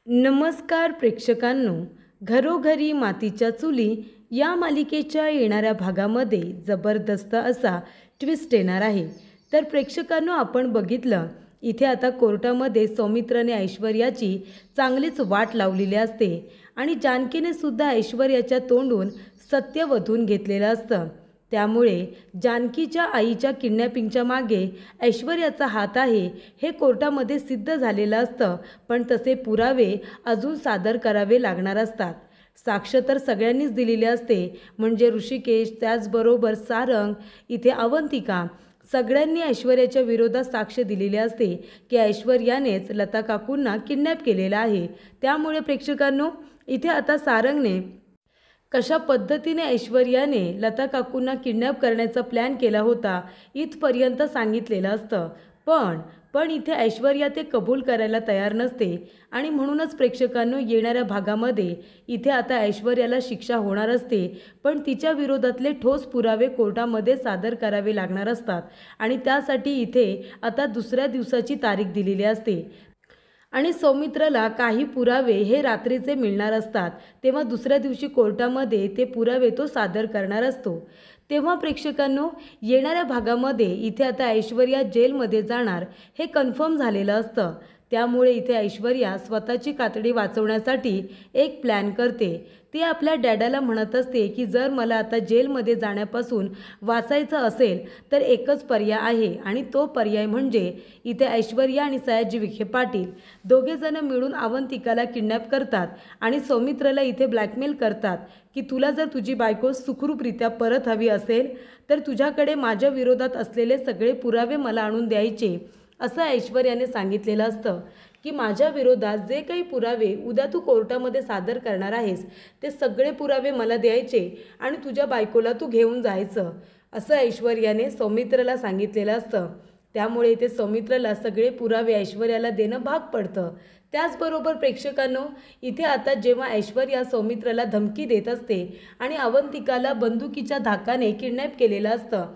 नमस्कार प्रेक्षकांनो, घरोघरी मातीच्या चुली या मालिकेच्या येणाऱ्या भागामध्ये जबरदस्त असा ट्विस्ट येणार आहे। तर प्रेक्षकांनो, आपण बघितलं इथे आता कोर्टामध्ये सौमित्रने ऐश्वर्याची चांगलीच वाट लावलेली असते आणि जानकीने सुद्धा ऐश्वर्याच्या तोंडून सत्य वधून घेतलेलं असतं। त्यामुळे जानकीच्या आईच्या किडनॅपिंगच्या मागे ऐश्वर्याचा हात आहे हे कोर्टामध्ये सिद्ध झालेलं असतं, पण तसे पुरावे अजून सादर करावे लागणार असतात। साक्ष तर सगळ्यांनीच दिलेली असते, म्हणजे ऋषिकेश, त्याचबरोबर सारंग, इथे अवंतिका, सगळ्यांनी ऐश्वर्याच्या विरोधात साक्ष दिलेली असते की ऐश्वर्यानेच लता काकूंना किडनॅप केलेलं आहे। त्यामुळे प्रेक्षकांनो, इथे आता सारंगने कशा पद्धतीने ऐश्वर्याने लता काकूंना किडनॅप करण्याचा प्लॅन केला होता इथपर्यंत सांगितलेलं असतं, पण इथे ऐश्वर्या ते कबूल करायला तयार नसते आणि म्हणूनच प्रेक्षकांनो, येणाऱ्या भागामध्ये इथे आता ऐश्वर्याला शिक्षा होणार असते, पण तिच्या विरोधातले ठोस पुरावे कोर्टामध्ये सादर करावे लागणार असतात आणि त्यासाठी इथे आता दुसऱ्या दिवसाची तारीख दिलेली असते आणि सौमित्रला काही पुरावे हे रात्रीचे मिळणार असतात। तेव्हा दुसऱ्या दिवशी कोर्टामध्ये ते पुरावे तो सादर करणार असतो। तेव्हा प्रेक्षकांनो, येणाऱ्या भागामध्ये इथे आता ऐश्वर्या जेलमध्ये जाणार हे कन्फर्म झालेलं असतं। त्यामुळे इथे ऐश्वर्या स्वतःची कातडी वाचवण्यासाठी एक प्लॅन करते। ती आपल्या डॅडाला म्हणत असते की जर मला आता जेलमध्ये जाण्यापासून वाचायचं असेल तर एकच पर्याय आहे आणि तो पर्याय म्हणजे इथे ऐश्वर्या आणि सयाजी विखे पाटील दोघेजण मिळून अवंतिकाला किडनॅप करतात आणि सौमित्रला इथे ब्लॅकमेल करतात की तुला जर तुझी बायको सुखरूपरित्या परत हवी असेल तर तुझ्याकडे माझ्या विरोधात असलेले सगळे पुरावे मला आणून द्यायचे, असं ऐश्वर्याने सांगितलेलं असतं की माझ्या विरोधात जे काही पुरावे उद्या तू कोर्टामध्ये सादर करणार आहेस ते सगळे पुरावे मला द्यायचे आणि तुझ्या बायकोला तू घेऊन जायचं, असं ऐश्वर्याने सौमित्रला सांगितलेलं असतं। त्यामुळे इथे सौमित्रला सगळे पुरावे ऐश्वर्याला देणं भाग पडतं। त्याचबरोबर प्रेक्षकांनो, इथे आता जेव्हा ऐश्वर्या सौमित्रला धमकी देत असते आणि अवंतिकाला बंदुकीच्या धाकाने किडनॅप केलेलं असतं,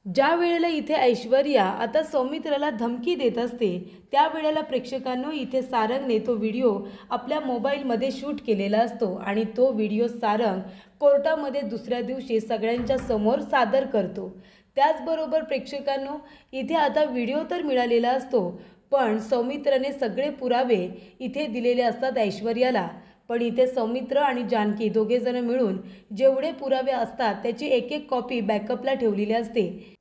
ज्या वेळेला इथे ऐश्वर्या आता सौमित्रला धमकी देत असते त्यावेळेला प्रेक्षकांनो, इथे सारंगने तो व्हिडिओ आपल्या मोबाईलमध्ये शूट केलेला असतो आणि तो व्हिडिओ सारंग कोर्टामध्ये दुसऱ्या दिवशी सगळ्यांच्या समोर सादर करतो। त्याचबरोबर प्रेक्षकांनो, इथे आता व्हिडिओ तर मिळालेला असतो, पण सौमित्रने सगळे पुरावे इथे दिलेले असतात ऐश्वर्याला। पण इथे सौमित्र आणि जानकी दोघेजण मिळून जेवढे पुरावे असतात त्याची एक एक कॉपी बॅकअपला ठेवलेली असते,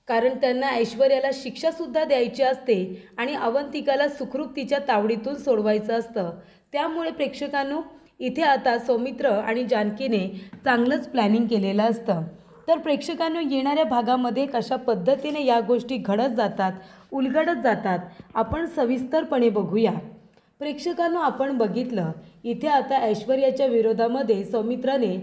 कारण त्यांना ऐश्वर्याला शिक्षासुद्धा द्यायची असते आणि अवंतिकाला सुखरूप तिच्या तावडीतून सोडवायचं असतं। त्यामुळे प्रेक्षकांनो, इथे आता सौमित्र आणि जानकीने चांगलंच प्लॅनिंग केलेलं असतं। तर प्रेक्षकांनो, येणाऱ्या भागामध्ये कशा पद्धतीने या गोष्टी घडत जातात, उलगडत जातात, आपण सविस्तरपणे बघूया। प्रेक्षकांनो, आपण बघितलं इथे आता ऐश्वर्याच्या विरोधामध्ये सौमित्राने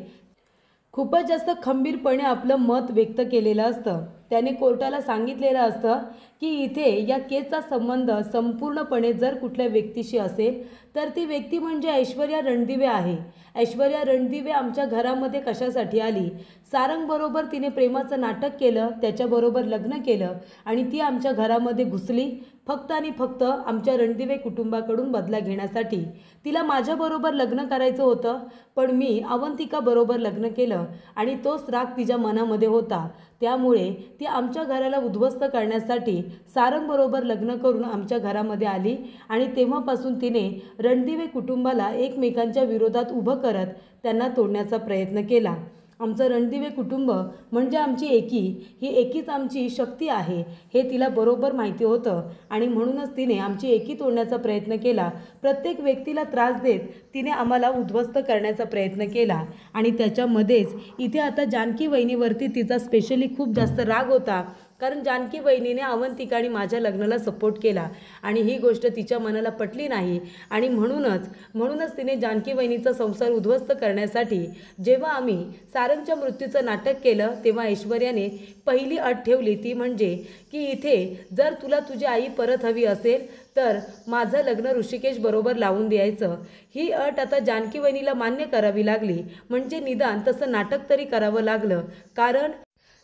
खूपच जास्त खंबीरपणे आपलं मत व्यक्त केलेलं असतं। त्याने कोर्टाला सांगितलेलं असतं की इथे या केसचा संबंध संपूर्णपणे जर कुठल्या व्यक्तीशी असेल तर ती व्यक्ती म्हणजे ऐश्वर्या रणदिवे आहे। ऐश्वर्या रणदिवे आमच्या घरामध्ये कशासाठी आली? सारंगबरोबर तिने प्रेमाचं नाटक केलं, त्याच्याबरोबर लग्न केलं आणि ती आमच्या घरामध्ये घुसली फक्त आणि फक्त आमच्या रणदिवे कुटुंबाकडून बदला घेण्यासाठी। तिला माझ्याबरोबर लग्न करायचं होतं, पण मी अवंतिकाबरोबर लग्न केलं आणि तोच राग तिच्या मनामध्ये होता। त्यामुळे ती आमच्या घराला उद्ध्वस्त करण्यासाठी सारंगबरोबर लग्न करून आमच्या घरामध्ये आली आणि तेव्हापासून तिने रणदिवे कुटुंबाला एकमेकांच्या विरोधात उभं करत त्यांना तोडण्याचा प्रयत्न केला। आमचं रणदिवे कुटुंब म्हणजे आमची एकी, ही एकीच आमची शक्ती आहे हे तिला बरोबर माहिती होतं आणि म्हणूनच तिने आमची एकी तोडण्याचा प्रयत्न केला। प्रत्येक व्यक्तीला त्रास देत तिने आम्हाला उद्ध्वस्त करण्याचा प्रयत्न केला आणि त्याच्यामध्येच इथे आता जानकी वहिनीवरती तिचा स्पेशली खूप जास्त राग होता, कारण जानकी वहिनीने अवंतिका आणि माझ्या लग्नाला सपोर्ट केला आणि ही गोष्ट तिच्या मनाला पटली नाही आणि म्हणूनच तिने जानकी वहिनीचा संसार उद्ध्वस्त करण्यासाठी जेव्हा आम्ही सारंगच्या मृत्यूचं नाटक केलं तेव्हा ऐश्वर्याने पहिली अट ठेवली, ती म्हणजे की इथे जर तुला तुझी आई परत हवी असेल तर माझं लग्न ऋषिकेश बरोबर लावून द्यायचं। ही अट आता जानकी वहिनीला मान्य करावी लागली, म्हणजे निदान तसं नाटक तरी करावं लागलं, कारण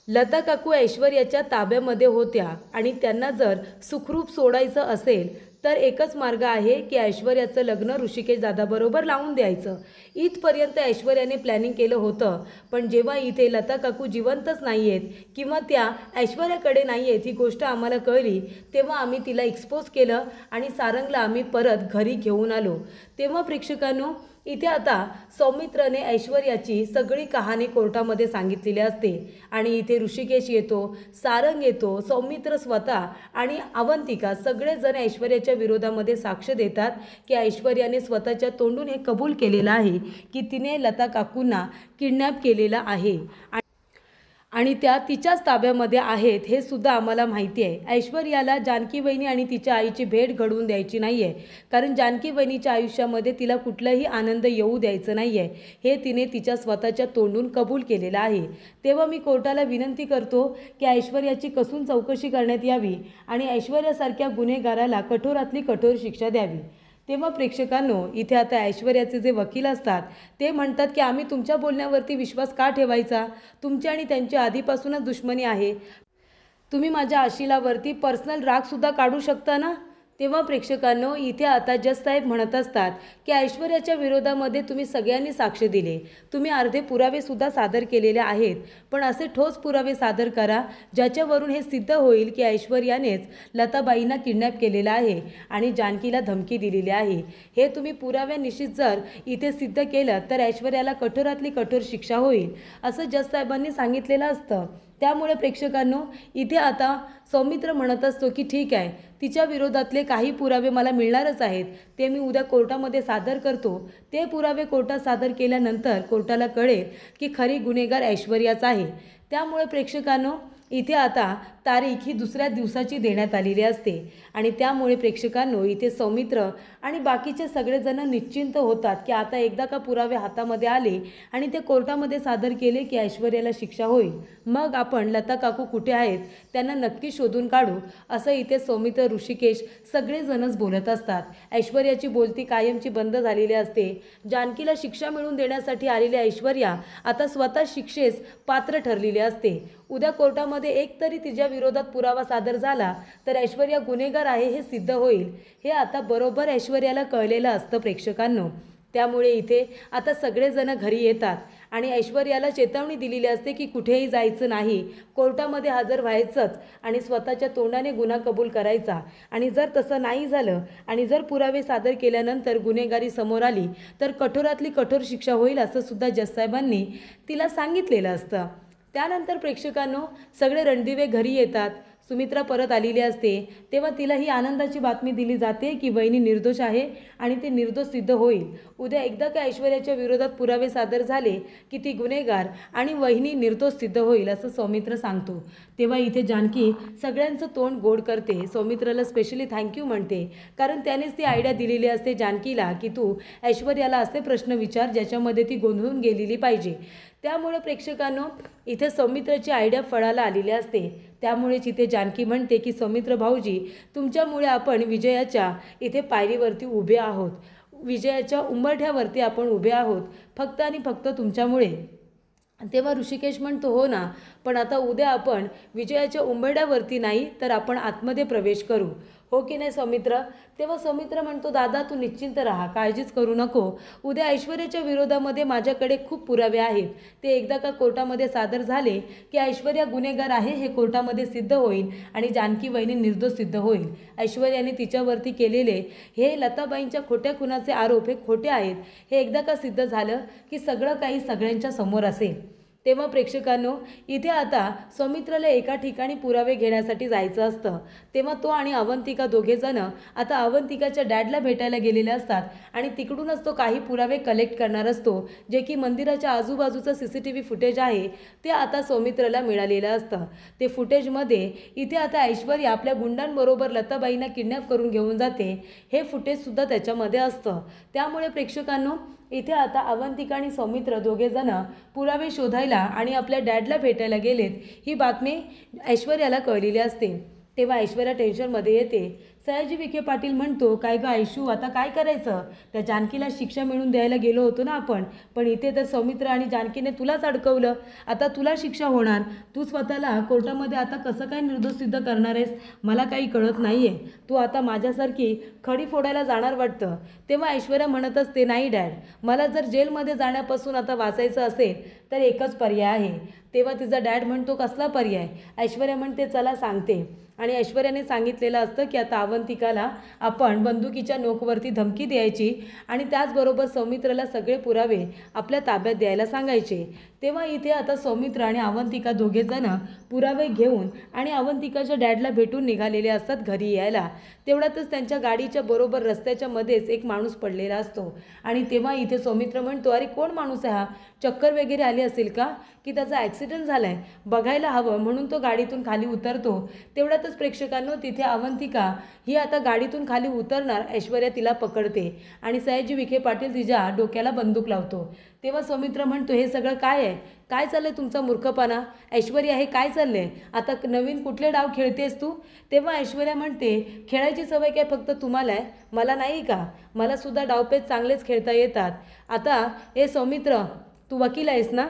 लता काकू ऐश्वर्याच्या ताब्यामध्ये होत्या आणि त्यांना जर सुखरूप सोडायचं असेल तर एकच मार्ग आहे की ऐश्वर्याचं लग्न ऋषिकेश दादाबरोबर लावून द्यायचं. इथपर्यंत ऐश्वर्याने प्लॅनिंग केलं होतं. पण जेव्हा इथे लता काकू जिवंतच नाही आहेत किंवा त्या ऐश्वर्याकडे नाही आहेत ही गोष्ट आम्हाला कळली, तेव्हा आम्ही तिला एक्सपोज केलं आणि सारंगला आम्ही परत घरी घेऊन आलो. तेव्हा प्रेक्षकांनो, इथे आता सौमित्रने ऐश्वर्याची सगळी कहाणी कोर्टामध्ये सांगितलेली असते आणि इथे ऋषिकेश येतो, सारंग येतो, सौमित्र स्वतः आणि अवंतिका सगळेजण ऐश्वर्याच्या विरोधामध्ये साक्ष देतात की ऐश्वर्याने स्वतःच्या तोंडून हे कबूल केलेलं आहे की तिने लता काकूंना किडनॅप केलेलं आहे आणि त्या तिच्याच ताब्यामध्ये आहेत हे सुद्धा आम्हाला माहिती आहे. ऐश्वर्याला जानकी वहिनी आणि तिच्या आईची भेट घडवून द्यायची नाही आहे, कारण जानकी वहिनीच्या आयुष्यामध्ये तिला कुठलाही आनंद येऊ द्यायचं नाही आहे हे तिने तिच्या स्वतःच्या तोंडून कबूल केलेलं आहे. तेव्हा मी कोर्टाला विनंती करतो की ऐश्वर्याची कसून चौकशी करण्यात यावी आणि ऐश्वर्यासारख्या गुन्हेगाराला कठोरातली कठोर शिक्षा द्यावी. तेव्हा प्रेक्षकांनो, इथे आता ऐश्वर्याचे जे वकील असतात ते म्हणतात की आम्ही तुमच्या बोलण्यावरती विश्वास का ठेवायचा, तुमची आणि त्यांची आधीपासूनच दुश्मनी आहे, तुम्ही माझ्या आशिलावरती पर्सनल रागसुद्धा काढू शकता ना. तेव्हा प्रेक्षकांनो, इथे आता जज साहेब म्हणत असतात की ऐश्वर्याच्या विरोधामध्ये तुम्ही सगळ्यांनी साक्ष दिले, तुम्ही अर्धे पुरावेसुद्धा सादर केलेले आहेत, पण असे ठोस पुरावे सादर करा ज्याच्यावरून हे सिद्ध होईल की ऐश्वर्यानेच लताबाईंना किडनॅप केलेलं आहे आणि जानकीला धमकी दिलेली आहे. हे तुम्ही पुराव्यानिश्चित जर इथे सिद्ध केलं तर ऐश्वर्याला कठोरातली कठोर शिक्षा होईल असं जज साहेबांनी सांगितलेलं असतं. त्यामुळे प्रेक्षकांनो, इथे आता सौमित्र म्हणत असतो की ठीक आहे, तिच्या विरोधातले काही पुरावे मला मिळणारच आहेत, ते मी उद्या कोर्टामध्ये सादर करतो. ते पुरावे कोर्टात सादर केल्यानंतर कोर्टाला कळेल की खरी गुन्हेगार ऐश्वर्याच आहे. त्यामुळे प्रेक्षकांनो, इथे आता तारीख ही दुसऱ्या दिवसाची देण्यात आलेली असते आणि त्यामुळे प्रेक्षकांनो, इथे सौमित्र आणि बाकीचे सगळेजण निश्चिंत होतात की आता एकदा का पुरावे हातामध्ये आले आणि ते कोर्टामध्ये सादर केले की ऐश्वर्याला शिक्षा होईल, मग आपण लता काकू कुठे आहेत त्यांना नक्की शोधून काढू असं इथे सौमित्र, ऋषिकेश सगळेजणच बोलत असतात. ऐश्वर्याची बोलती कायमची बंद झालेली असते. जानकीला शिक्षा मिळवून देण्यासाठी आलेली ऐश्वर्या आता स्वतः शिक्षेस पात्र ठरलेली असते. उद्या कोर्टामध्ये एकतरी तिच्या विरोधात पुरावा सादर झाला तर ऐश्वर्या गुन्हेगार आहे हे सिद्ध होईल. हे आता बरोबर ऐश्वर्याला कळलेलं असतं प्रेक्षकांनो. त्यामुळे इथे आता सगळेजण घरी येतात आणि ऐश्वर्याला चेतावणी दिलेली असते की कुठेही जायचं नाही, कोर्टामध्ये हजर व्हायचंच आणि स्वतःच्या तोंडाने गुन्हा कबूल करायचा आणि जर तसं नाही झालं आणि जर पुरावे सादर केल्यानंतर गुन्हेगारी समोर आली तर कठोरातली कठोर शिक्षा होईल असं सुद्धा जज साहेबांनी तिला सांगितलेलं असतं. त्यानंतर प्रेक्षकांनो, सगळे रणदिवे घरी येतात. सुमित्रा परत आलेली असते तेव्हा तिला ही आनंदाची बातमी दिली जाते की वहिनी निर्दोष आहे आणि ते निर्दोष सिद्ध होईल. उद्या एकदा का ऐश्वर्याच्या विरोधात पुरावे सादर झाले की ती गुन्हेगार आणि वहिनी निर्दोष सिद्ध होईल असं सौमित्र सांगतो. तेव्हा इथे जानकी सगळ्यांचं तोंड गोड करते. सौमित्राला स्पेशली थँक्यू म्हणते, कारण त्यानेच ती आयडिया दिलेली असते जानकीला की तू ऐश्वर्याला असे प्रश्न विचार ज्याच्यामध्ये ती गोंधळून गेलेली पाहिजे. त्यामुळे प्रेक्षकांनो, इथे सौमित्राची आयडिया फळाला आलेली असते. त्यामुळेच इथे जानकी म्हणते की सौमित्र भाऊजी, तुमच्यामुळे आपण विजयाच्या इथे पायरीवरती उभे आहोत, विजयाच्या उंबरठ्यावरती आपण उभे आहोत, फक्त आणि फक्त तुमच्यामुळे. तेव्हा ऋषिकेश म्हणतो, हो ना, पण आता उद्या आपण विजयाच्या उंबरठ्यावरती नाही तर आपण आतमध्ये प्रवेश करू, हो की नाही सौमित्र. तेव्हा सौमित्र म्हणतो, दादा तू निश्चिंत राहा, काळजीच करू नको, उद्या ऐश्वर्याच्या विरोधामध्ये माझ्याकडे खूप पुरावे आहेत. ते एकदा का कोर्टामध्ये सादर झाले की ऐश्वर्या गुन्हेगार आहे हे कोर्टामध्ये सिद्ध होईल आणि जानकी वहिनी निर्दोष सिद्ध होईल. ऐश्वर्याने तिच्यावरती केलेले हे लताबाईंच्या खोट्या खुनाचे आरोप हे खोटे आहेत हे एकदा का सिद्ध झालं की सगळं काही सगळ्यांच्या समोर असेल. तेव्हा प्रेक्षकांनो, इथे आता सौमित्राला एका ठिकाणी पुरावे घेण्यासाठी जायचं असतं. तेव्हा तो आणि अवंतिका दोघेजण आता अवंतिकाच्या डॅडला भेटायला गेलेले असतात आणि तिकडूनच तो काही पुरावे कलेक्ट करणार असतो, जे की मंदिराच्या आजूबाजूचं CCTV फुटेज आहे ते आता सौमित्राला मिळालेलं असतं. ते फुटेजमध्ये इथे आता ऐश्वर्या आपल्या गुंडांबरोबर लताबाईंना किडनॅप करून घेऊन जाते हे फुटेजसुद्धा त्याच्यामध्ये असतं. त्यामुळे प्रेक्षकांनो, इथे आता अवंतिका आणि सौमित्र दोघेजण पुरावे शोधायला आणि आपल्या डॅडला भेटायला गेलेत ही बातमी ऐश्वर्याला कळलेली असते. तेव्हा ऐश्वर्या टेन्शनमध्ये येते. सयाजी विखे पाटील म्हणतो, काय गं आयशू, आता काय करायचं? त्या जानकीला शिक्षा मिळवून द्यायला गेलो होतो ना आपण, पण इथे तर सौमित्र आणि जानकीने तुलाच अडकवलं. आता तुला शिक्षा होणार. तू स्वतःला कोर्टामध्ये आता कसं काय निर्दोष सिद्ध करणार आहेस? मला काही कळत नाही आहे. तू आता माझ्यासारखी खडी फोडायला जाणार वाटतं. तेव्हा ऐश्वर्या म्हणत असते, नाही डॅड, मला जर जेलमध्ये जाण्यापासून आता वाचायचं असेल तर एकच पर्याय आहे. तेव्हा तिचा डॅड म्हणतो, कसला पर्याय? ऐश्वर्या म्हणते, चला सांगते. आणि ऐश्वर्याने सांगितलेलं असतं की आता अवंतिकाला आपण बंदुकीच्या नोकवरती धमकी द्यायची आणि त्याचबरोबर सौमित्रला सगळे पुरावे आपल्या ताब्यात द्यायला सांगायचे. तेव्हा इथे आता सौमित्र आणि अवंतिका दोघेजण पुरावे घेऊन आणि अवंतिकाच्या डॅडला भेटून निघालेले असतात घरी यायला. तेवढ्यातच त्यांच्या गाडीच्या बरोबर रस्त्याच्या मध्येच एक माणूस पडलेला असतो आणि तेव्हा इथे सौमित्र म्हणतो, अरे कोण माणूस आहे हा? चक्कर वगैरे आली असेल का, की त्याचा ॲक्सिडेंट झाला आहे? बघायला हवं. म्हणून तो गाडीतून खाली उतरतो. तेवढ्यातच प्रेक्षकांनो तिथे अवंतिका ही आता गाडीतून खाली उतरणार, ऐश्वर्या तिला पकडते आणि सयाजी विखे पाटील तिच्या डोक्याला बंदूक लावतो. तेव्हा सौमित्र म्हणतो, हे सगळं काय आहे? काय चाललंय तुमचा मूर्खपणा? ऐश्वर्या, हे काय चाललंय? आता नवीन कुठले डाव खेळतेस तू? तेव्हा ऐश्वर्या म्हणते, खेळायची सवय काय फक्त तुम्हाला आहे, मला नाही का? मला सुद्धा डावपेच चांगलेच खेळता येतात. आता हे सौमित्र, तू वकील आहेस ना,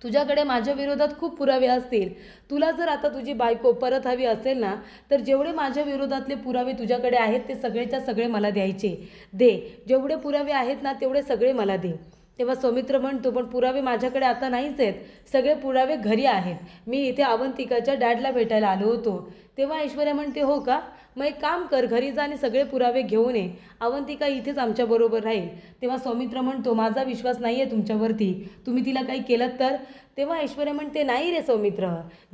तुझ्याकडे माझ्या विरोधात खूप पुरावे असतील. तुला जर आता तुझी बायको परत हवी असेल ना, तर जेवढे माझ्या विरोधातले पुरावे तुझ्याकडे आहेत ते सगळेच्या सगळे मला द्यायचे. दे, जेवढे पुरावे आहेत ना तेवढे सगळे मला दे. तेव्हा सौमित्र म्हणतो, पण पुरावे माझ्याकडे आता नाहीच आहेत, सगळे पुरावे घरी आहेत. मी इथे अवंतिकाच्या डॅडला भेटायला आलो होतो. तेव्हा ऐश्वर्या म्हणते, हो का? मग एक काम कर, घरी जा आणि सगळे पुरावे घेऊन ये. अवंतिका इथेच आमच्याबरोबर राहील. तेव्हा सौमित्र म्हणतो, माझा विश्वास नाही आहे तुमच्यावरती, तुम्ही तिला काही केलं तर? तेव्हा ऐश्वर्या म्हणते, नाही रे सौमित्र,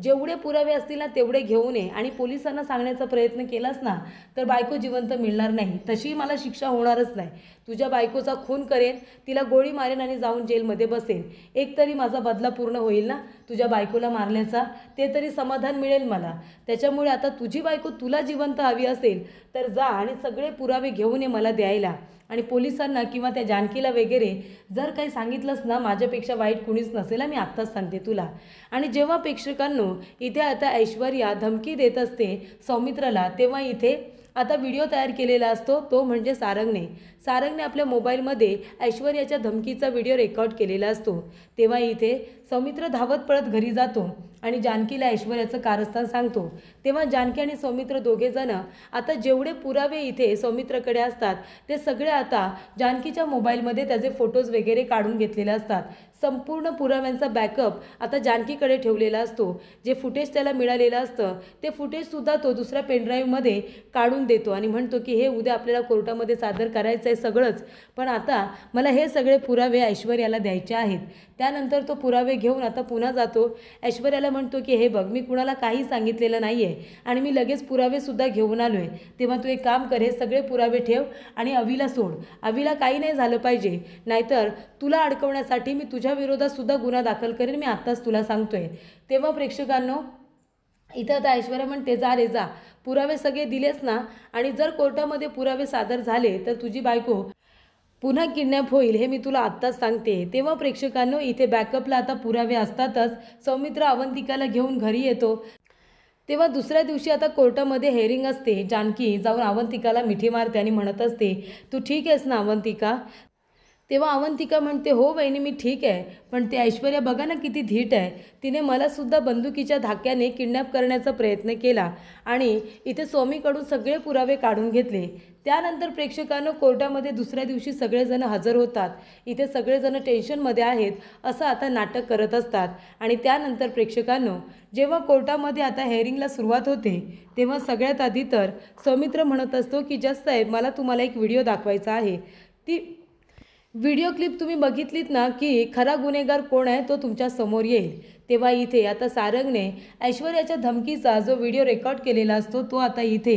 जेवढे पुरावे असतील ना तेवढे घेऊन ये आणि पोलिसांना सांगण्याचा प्रयत्न केलास ना तर बायको जिवंत मिळणार नाही, तशी मला शिक्षा होणारच नाही. तुझ्या बायकोचा खून करेन, तिला गोळी मारेन आणि जाऊन जेलमध्ये बसेन. एक तरी माझा बदला पूर्ण होईल ना तुझ्या बायकोला मारल्याचा, ते तरी समाधान मिळेल मला. त्याच्यामुळे आता तुझी बायको तुला जिवंत हवी असेल तर जा आणि सगळे पुरावे घेऊन ये मला द्यायला. आणि पोलिसांना किंवा त्या जानकीला वगैरे जर काही सांगितलंस ना, माझ्यापेक्षा वाईट कुणीच नसेल, मी आत्ताच सांगते तुला. आणि जेव्हा प्रेक्षकांनो इथे आता ऐश्वर्या धमकी देत असते सौमित्राला, तेव्हा इथे आता व्हिडिओ तयार केलेला असतो, तो म्हणजे सारंगने आपल्या मोबाईलमध्ये ऐश्वर्याच्या धमकीचा व्हिडिओ रेकॉर्ड केलेला असतो. तेव्हा इथे सौमित्र धावत पळत घरी जातो आणि जानकीला ऐश्वर्याचं कारस्थान सांगतो. तेव्हा जानकी आणि सौमित्र दोघेजण आता जेवढे पुरावे इथे सौमित्रकडे असतात ते सगळे आता जानकीच्या मोबाईलमध्ये त्याचे फोटोज वगैरे काढून घेतलेले असतात. संपूर्ण पुराव्यांचा बॅकअप आता जानकीकडे ठेवलेला असतो. जे फुटेज त्याला मिळालेलं असतं ते फुटेजसुद्धा तो दुसऱ्या पेनड्राईव्हमध्ये काढून देतो आणि म्हणतो की हे उद्या आपल्याला कोर्टामध्ये सादर करायचं आहे सगळंच, पण आता मला हे सगळे पुरावे ऐश्वर्याला द्यायचे आहेत. त्यानंतर तो पुरावे घेऊन आता पुन्हा जातो. ऐश्वर्याला म्हणतो की हे बघ, मी कुणाला काही सांगितलेलं नाही आहे आणि मी लगेच पुरावेसुद्धा घेऊन आलो आहे. तेव्हा तू एक काम कर, हे सगळे पुरावे ठेव आणि अवीला सोड. अवीला काही नाही झालं पाहिजे, नाहीतर तुला अडकवण्यासाठी मी तुझ्या विरोधात सुद्धा गुन्हा दाखल करेन, मी आत्ताच तुला सांगतोय. तेव्हा प्रेक्षकांनो इथं आता ऐश्वर्या म्हणते, जा रे जा, पुरावे सगळे दिलेस ना, आणि जर कोर्टामध्ये पुरावे सादर झाले तर तुझी बायको पुन्हा किडनॅप होईल, हे मी तुला आत्ताच सांगते. तेव्हा प्रेक्षकांनो इथे बॅकअपला आता पुरावे असतातच. सौमित्र अवंतिकाला घेऊन घरी येतो. तेव्हा दुसऱ्या दिवशी आता कोर्टामध्ये हेअरिंग असते. जानकी जाऊन अवंतिकाला मिठी मारते आणि म्हणत असते, तू ठीक आहेस ना अवंतिका? तेव्हा अवंतिका म्हणते, हो वहिनी मी ठीक आहे, पण ते ऐश्वर्या बघा ना किती धीट आहे, तिने मलासुद्धा बंदुकीच्या धाक्याने किडनॅप करण्याचा प्रयत्न केला आणि इथे स्वामीकडून सगळे पुरावे काढून घेतले. त्यानंतर प्रेक्षकांनो कोर्टामध्ये दुसऱ्या दिवशी सगळेजण हजर होतात. इथे सगळेजण टेन्शनमध्ये आहेत असं आता नाटक करत असतात. आणि त्यानंतर प्रेक्षकांनो जेव्हा कोर्टामध्ये आता हेअरिंगला सुरुवात होते तेव्हा सगळ्यात आधी तर सौमित्र म्हणत असतो की जज साहेब, मला तुम्हाला एक व्हिडिओ दाखवायचा आहे. ती व्हिडिओ क्लिप तुम्ही बघितलीत ना की खरा गुन्हेगार कोण आहे तो तुमच्या समोर येईल. तेव्हा इथे आता सारंगने ऐश्वर्याच्या धमकीचा जो व्हिडिओ रेकॉर्ड केलेला असतो तो आता इथे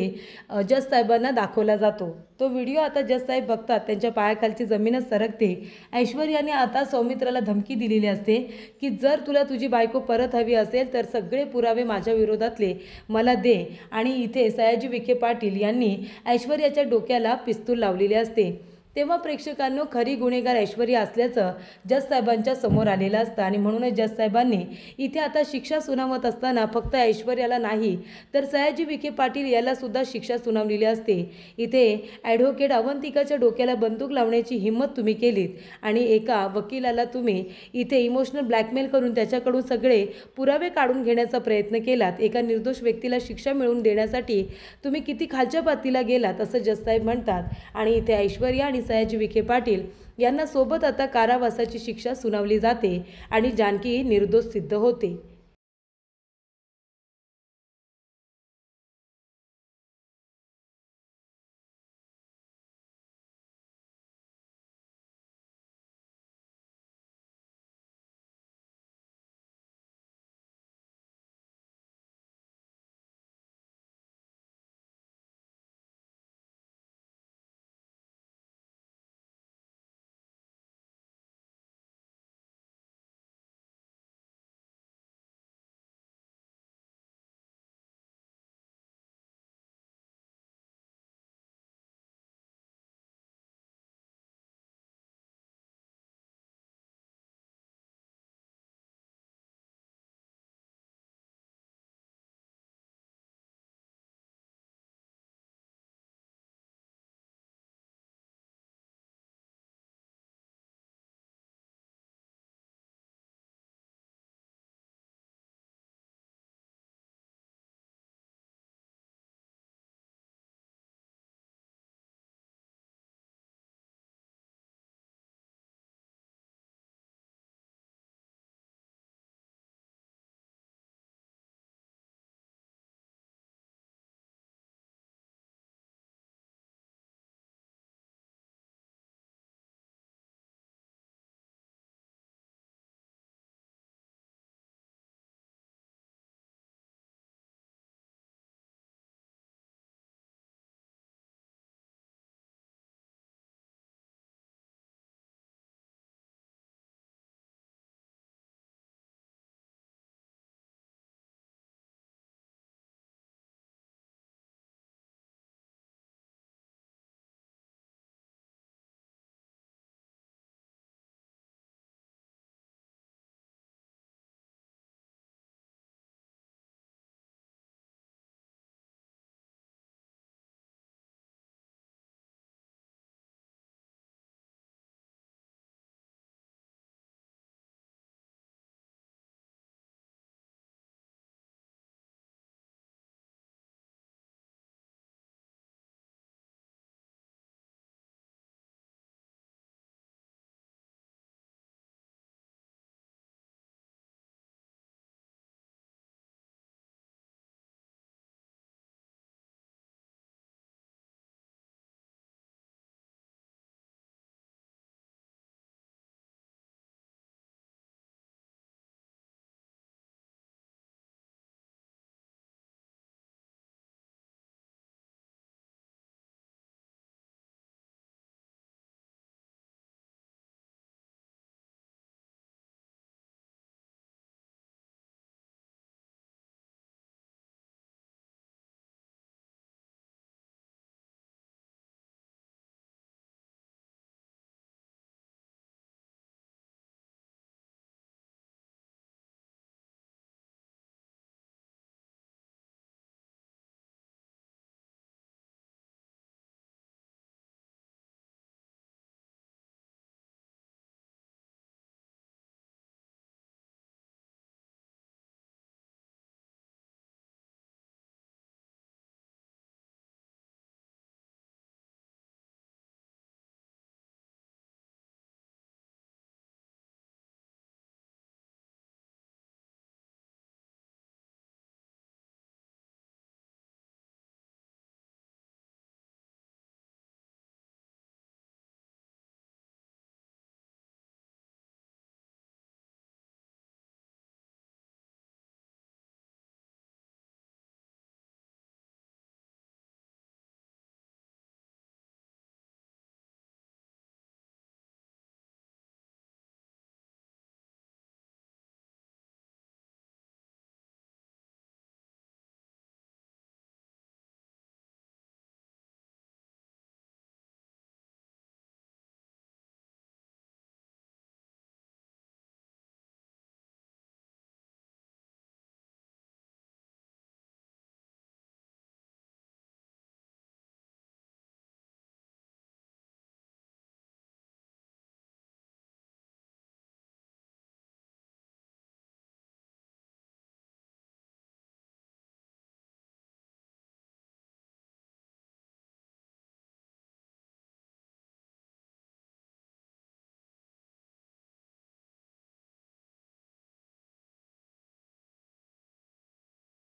जज साहेबांना दाखवला जातो. तो व्हिडिओ आता जज साहेब बघतात, त्यांच्या पायाखालची जमीनच सरकते. ऐश्वर्याने आता सौमित्राला धमकी दिलेली असते की जर तुला तुझी बायको परत हवी असेल तर सगळे पुरावे माझ्या विरोधातले मला दे. आणि इथे सयाजी विखे पाटील यांनी ऐश्वर्याच्या डोक्याला पिस्तूल लावलेले असते. तेव्हा प्रेक्षकांनो खरी गुन्हेगार ऐश्वर्या असल्याचं जज साहेबांच्या समोर आलेलं असतं आणि म्हणूनच जज साहेबांनी इथे आता शिक्षा सुनावत असताना फक्त ऐश्वर्याला नाही तर सयाजी विखे पाटील याला सुद्धा शिक्षा सुनावलेली असते। इथे ॲडव्होकेट अवंतिकाच्या डोक्याला बंदूक लावण्याची हिंमत तुम्ही केलीत आणि एका वकिलाला तुम्ही इथे इमोशनल ब्लॅकमेल करून त्याच्याकडून सगळे पुरावे काढून घेण्याचा प्रयत्न केलात। एका निर्दोष व्यक्तीला शिक्षा मिळवून देण्यासाठी तुम्ही किती खालच्या पातळीला गेलात असं जज साहेब म्हणतात आणि इथे ऐश्वर्या आणि सयाजी विखे पाटील यांना सोबत आता कारावासाची शिक्षा सुनावली जाते आणि जानकी निर्दोष सिद्ध होते।